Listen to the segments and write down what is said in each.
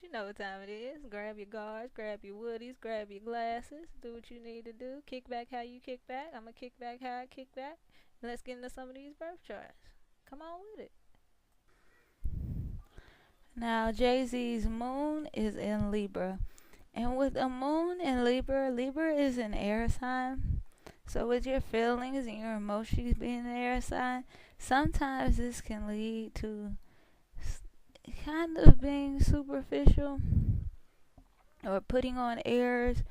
You know what time it is. Grab your guards, grab your woodies, grab your glasses. Do what you need to do. Kick back how you kick back. I'm going to kick back how I kick back. And let's get into some of these birth charts. Come on with it. Now, Jay Z's moon is in Libra. And with a moon in Libra, Libra is an air sign. So, with your feelings and your emotions being an air sign, sometimes this can lead to kind of being superficial or putting on airs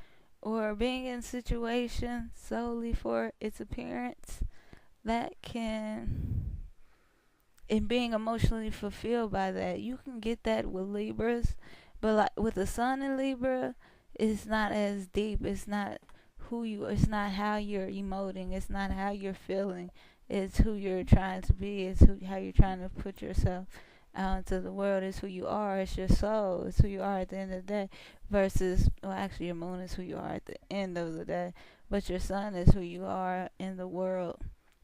or being in situations solely for its appearance that can and being emotionally fulfilled by that. You can get that with Libras, but like with the sun in Libra, it's not as deep. It's not it's not how you're emoting. It's not how you're feeling. It's who you're trying to be. It's how you're trying to put yourself out into the world. It's who you are. It's your soul. It's who you are at the end of the day. Versus, well, actually, your moon is who you are at the end of the day. But your sun is who you are in the world.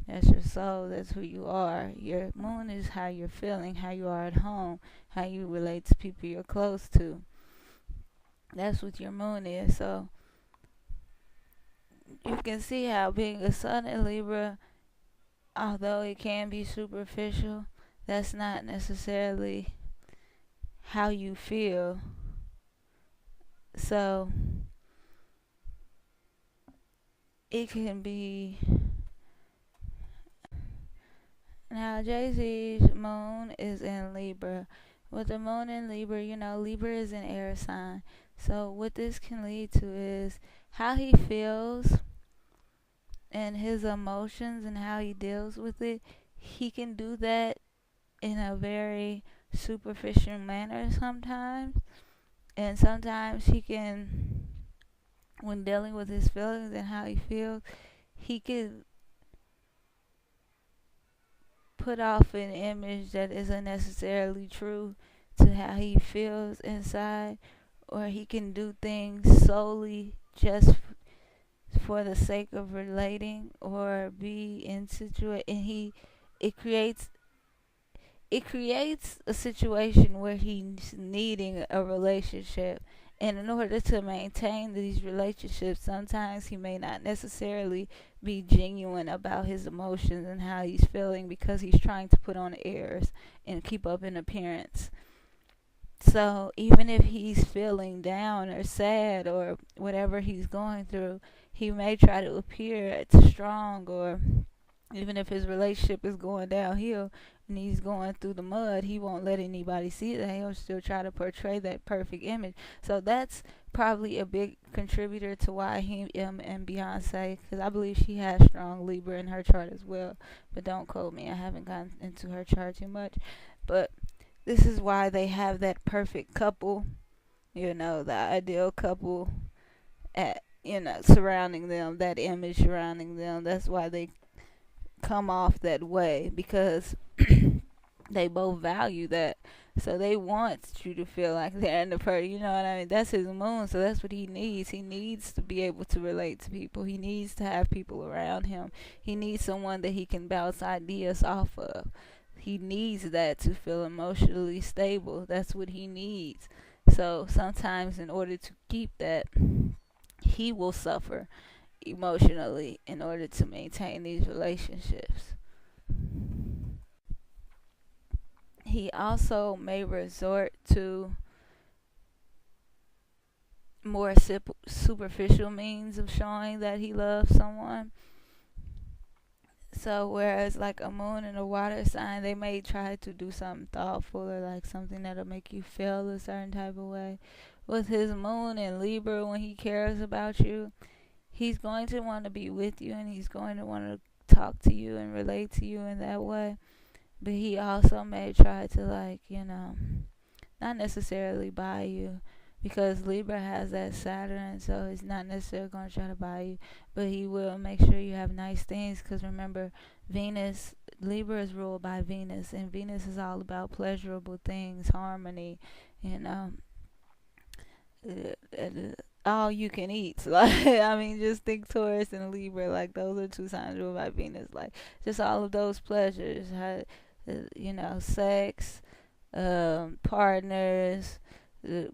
That's your soul. That's who you are. Your moon is how you're feeling, how you are at home, how you relate to people you're close to. That's what your moon is. So you can see how being a sun in Libra, although it can be superficial, that's not necessarily how you feel. So it can be. Now, Jay Z's moon is in Libra. With the moon in Libra, Libra is an air sign. So, what this can lead to is how he feels and his emotions and how he deals with it. He can do that in a very superficial manner sometimes. And sometimes he can, when dealing with his feelings and how he feels, he can put off an image that isn't necessarily true to how he feels inside, or he can do things solely just for the sake of relating or be in and it creates a situation where he's needing a relationship. And in order to maintain these relationships, sometimes he may not necessarily be genuine about his emotions and how he's feeling because he's trying to put on airs and keep up an appearance. So even if he's feeling down or sad or whatever he's going through, he may try to appear strong, or even if his relationship is going downhill and he's going through the mud, he won't let anybody see that. He'll still try to portray that perfect image. So that's probably a big contributor to why him and Beyonce, because I believe she has strong Libra in her chart as well. But don't quote me. I haven't gotten into her chart too much. But this is why they have that perfect couple, the ideal couple surrounding them, that image surrounding them. That's why they come off that way, because they both value that. So they want you to feel like they're in the person. You know what I mean? That's his moon, so that's what he needs. He needs to be able to relate to people. He needs to have people around him. He needs someone that he can bounce ideas off of. He needs that to feel emotionally stable. That's what he needs. So sometimes, in order to keep that, he will suffer emotionally in order to maintain these relationships. He also may resort to more superficial means of showing that he loves someone. So whereas like a moon and a water sign, they may try to do something thoughtful or like something that'll make you feel a certain type of way. With his moon in Libra, when he cares about you, he's going to want to be with you, and he's going to want to talk to you and relate to you in that way. But he also may try to not necessarily buy you, because Libra has that Saturn, so he's not necessarily going to try to buy you, but he will make sure you have nice things, because remember, Libra is ruled by Venus, and Venus is all about pleasurable things, harmony, all you can eat. Like, I mean, just think Taurus and Libra, like those are two signs ruled by Venus, like just all of those pleasures, sex, partners,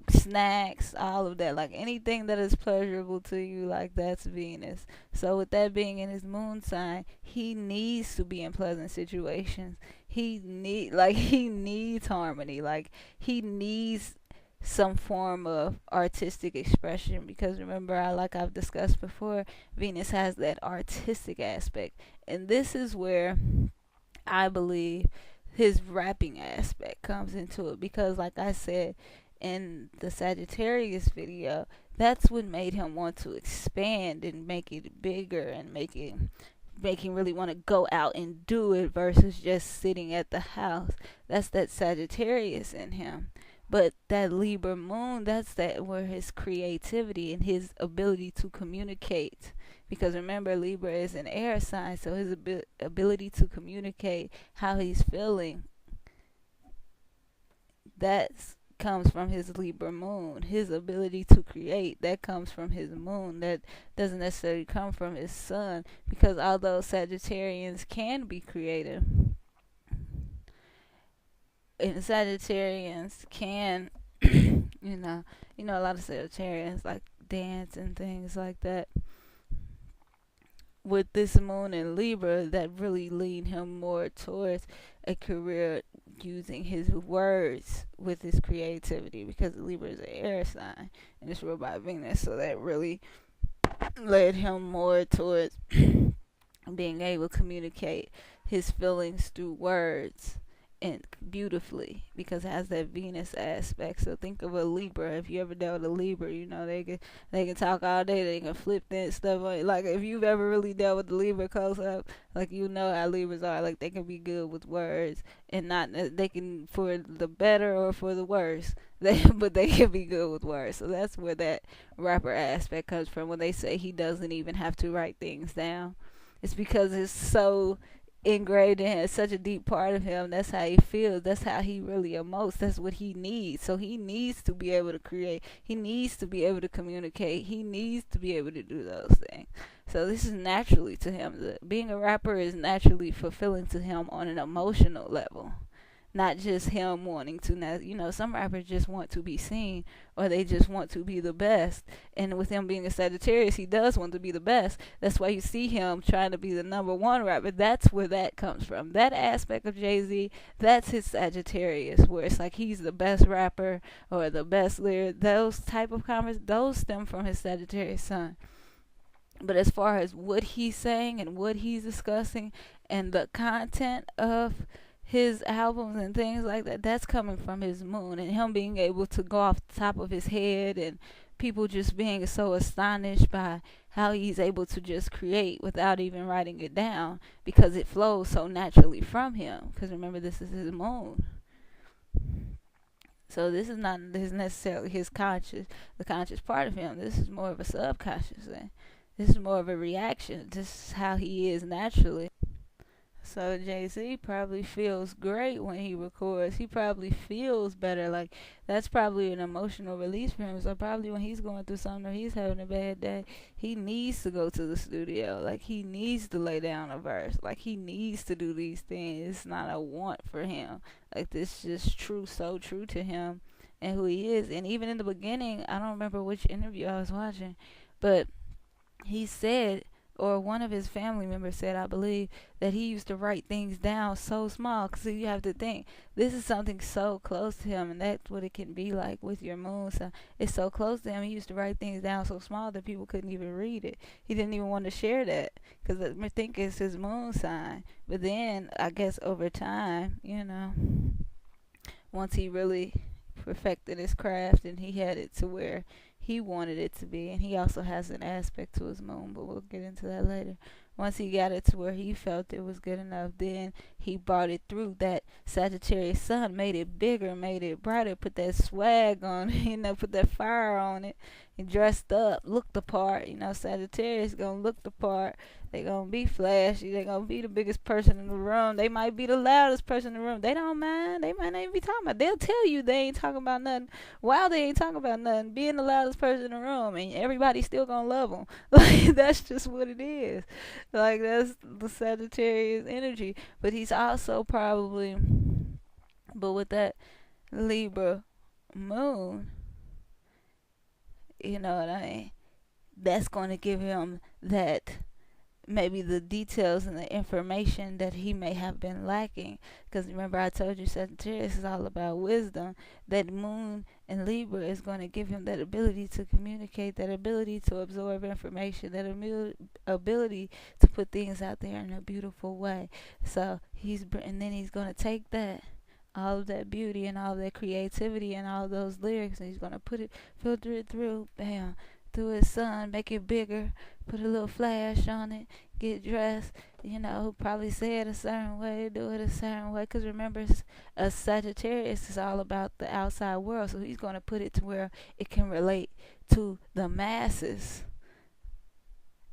snacks, all of that. Like anything that is pleasurable to you, like that's Venus. So with that being in his moon sign, he needs to be in pleasant situations. He needs harmony. Like he needs some form of artistic expression, because remember, I've discussed before, Venus has that artistic aspect, and this is where I believe his rapping aspect comes into it, because like I said in the Sagittarius video, that's what made him want to expand and make it bigger and make him really want to go out and do it versus just sitting at the house. That's that Sagittarius in him. But that Libra moon, that's that where his creativity and his ability to communicate, because remember, Libra is an air sign, so his ability to communicate how he's feeling, that comes from his Libra moon. His ability to create, that comes from his moon. That doesn't necessarily come from his sun, because although Sagittarians can be creative, and Sagittarians can, a lot of Sagittarians like dance and things like that. With this moon in Libra, that really lead him more towards a career using his words with his creativity, because Libra is an air sign and it's ruled by Venus, so that really led him more towards being able to communicate his feelings through words and beautifully, because it has that Venus aspect. So think of a Libra. If you ever dealt with a Libra, they can talk all day, they can flip that stuff on. Like if you've ever really dealt with the Libra close up, like how Libras are. Like they can be good with words, and not they can for the better or for the worse. But they can be good with words. So that's where that rapper aspect comes from. When they say he doesn't even have to write things down, it's because it's so engraved in him. It's such a deep part of him. That's how he feels. That's how he really emotes. That's what he needs. So he needs to be able to create. He needs to be able to communicate. He needs to be able to do those things. So this is naturally to him. Being a rapper is naturally fulfilling to him on an emotional level. Not just him wanting to. Now, some rappers just want to be seen, or they just want to be the best. And with him being a Sagittarius, he does want to be the best. That's why you see him trying to be the number one rapper. That's where that comes from. That aspect of Jay-Z, that's his Sagittarius, where it's like he's the best rapper or the best lyric. Those type of comments, those stem from his Sagittarius sun. But as far as what he's saying and what he's discussing and the content of his albums and things like that, that's coming from his moon, and him being able to go off the top of his head, and people just being so astonished by how he's able to just create without even writing it down, because it flows so naturally from him. Because remember, this is his moon. So this is not necessarily the conscious part of him. This is more of a subconscious thing. This is more of a reaction. This is how he is naturally. So Jay-Z probably feels great when he records. He probably feels better. Like that's probably an emotional release for him. So probably when he's going through something or he's having a bad day, he needs to go to the studio. Like he needs to lay down a verse. Like he needs to do these things. It's not a want for him. Like this is just true, so true to him and who he is. And even in the beginning, I don't remember which interview I was watching, but he said, or one of his family members said, I believe, that he used to write things down so small. Because you have to think, this is something so close to him, and that's what it can be like with your moon. So it's so close to him. He used to write things down so small that people couldn't even read it. He didn't even want to share that because I think it's his moon sign. But then, I guess over time, once he really perfected his craft and he had it to where he wanted it to be, and he also has an aspect to his moon, but we'll get into that later. Once he got it to where he felt it was good enough, then he brought it through. That Sagittarius sun made it bigger, made it brighter, put that swag on it, put that fire on it. He dressed up, looked the part. Sagittarius gonna look the part. They gonna be flashy. They gonna be the biggest person in the room. They might be the loudest person in the room. They don't mind. They might not even be talking about. They'll tell you they ain't talking about nothing while they ain't talking about nothing. Being the loudest person in the room, and everybody still gonna love them. Like that's just what it is. Like that's the Sagittarius energy. But he's also probably, but with that Libra moon, You know what I mean? That's going to give him that, maybe the details and the information that he may have been lacking. Because remember, I told you Sagittarius is all about wisdom. That moon in Libra is going to give him that ability to communicate, that ability to absorb information, that ability to put things out there in a beautiful way. So and then he's going to take that, all of that beauty and all of that creativity and all those lyrics, and he's going to filter it through, bam, through his sun, make it bigger, put a little flash on it, get dressed, probably say it a certain way, do it a certain way. Because remember, a Sagittarius is all about the outside world, so he's going to put it to where it can relate to the masses.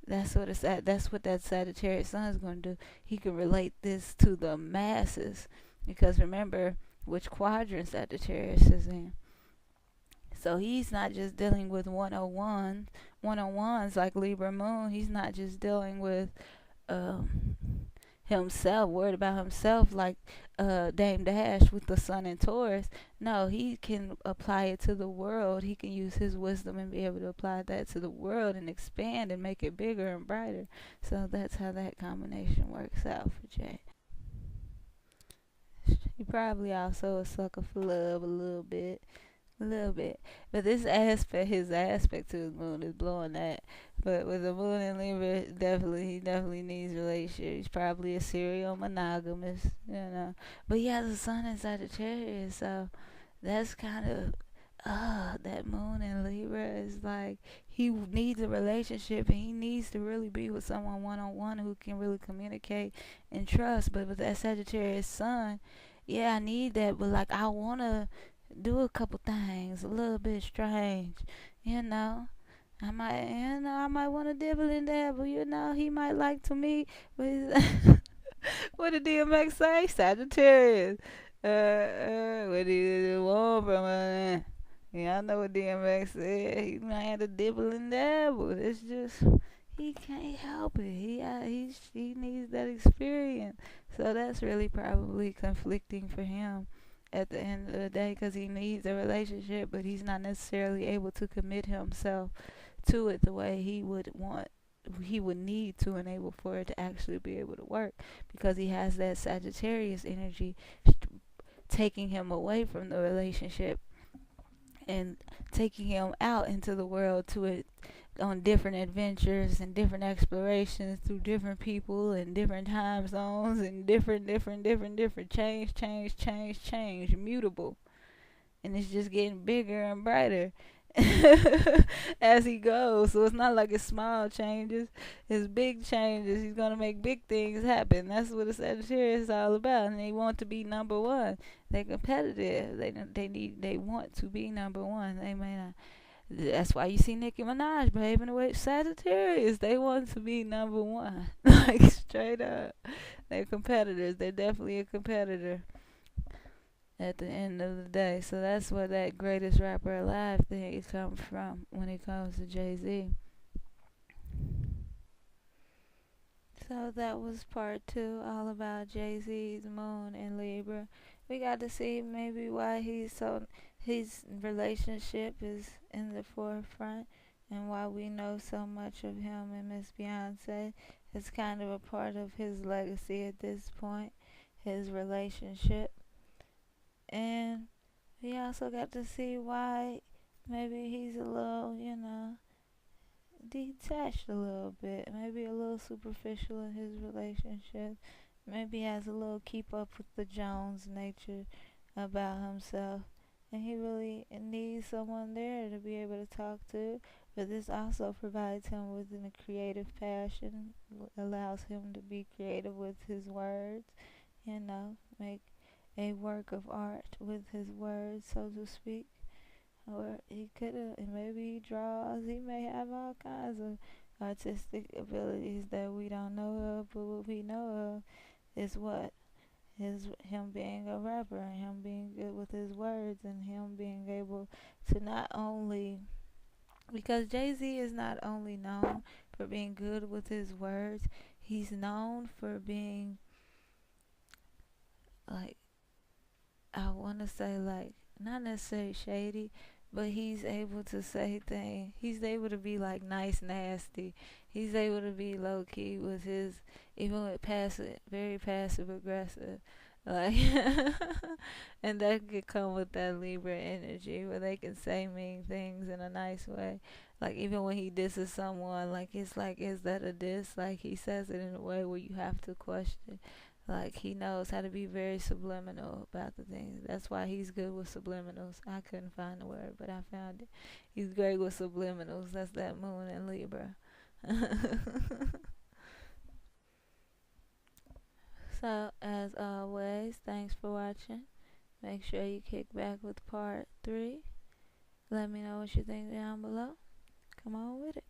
That's what that Sagittarius sun is going to do. He can relate this to the masses, because remember which quadrant Sagittarius is in. So he's not just dealing with one-on-ones like Libra Moon. He's not just dealing with himself, worried about himself like Dame Dash with the Sun in Taurus. No, he can apply it to the world. He can use his wisdom and be able to apply that to the world and expand and make it bigger and brighter. So that's how that combination works out for Jay. He probably also a sucker for love a little bit. A little bit. But his aspect to his moon is blowing that. But with the moon in Libra, he definitely needs relationship. He's probably a serial monogamous. But he has a sun in Sagittarius, so that's kind of, that moon in Libra is like, he needs a relationship, and he needs to really be with someone one-on-one who can really communicate and trust. But with that Sagittarius sun, yeah, I need that, but like, I want to do a couple things a little bit strange, you know. I might want to dibble in dabble, He might like to meet with what did DMX say? Sagittarius. What do you want from her? Yeah, I know what DMX said. He might have to dibble and dabble. It's just he can't help it. He needs that experience. So that's really probably conflicting for him at the end of the day, because he needs a relationship, but he's not necessarily able to commit himself to it the way he would need to enable for it to actually be able to work, because he has that Sagittarius energy taking him away from the relationship and taking him out into the world to it, on different adventures and different explorations through different people and different time zones and different change, mutable. And it's just getting bigger and brighter as he goes. So it's not like it's small changes, it's big changes. He's gonna make big things happen. That's what a Sagittarius is all about. And they want to be number one. They're competitive. They want to be number one. They may not. That's why you see Nicki Minaj behaving the way Sagittarius. They want to be number one. Like, straight up. They're competitors. They're definitely a competitor at the end of the day. So that's where that greatest rapper alive thing comes from when it comes to Jay-Z. So that was part 2, all about Jay-Z's moon in Libra. We got to see maybe why his relationship is in the forefront, and why we know so much of him and Miss Beyonce. It's kind of a part of his legacy at this point, his relationship. And we also got to see why maybe he's a little, detached a little bit, maybe a little superficial in his relationship. Maybe he has a little keep up with the Jones nature about himself, and he really needs someone there to be able to talk to. But this also provides him with a creative passion, allows him to be creative with his words, make a work of art with his words, so to speak. Or he could have, maybe he draws, he may have all kinds of artistic abilities that we don't know of, but what we know of is him being a rapper, and him being good with his words, and him being able to not only, because Jay-Z is not only known for being good with his words, he's known for being, like, I want to say, like, not necessarily shady, but he's able to say things. He's able to be like nice, nasty. He's able to be low key with his, even with passive, very passive aggressive. Like, and that could come with that Libra energy where they can say mean things in a nice way. Like, even when he disses someone, like, is that a diss? Like, he says it in a way where you have to question. Like, he knows how to be very subliminal about the things. That's why he's good with subliminals. I couldn't find the word, but I found it. He's great with subliminals. That's that moon in Libra. So, as always, thanks for watching. Make sure you kick back with part 3. Let me know what you think down below. Come on with it.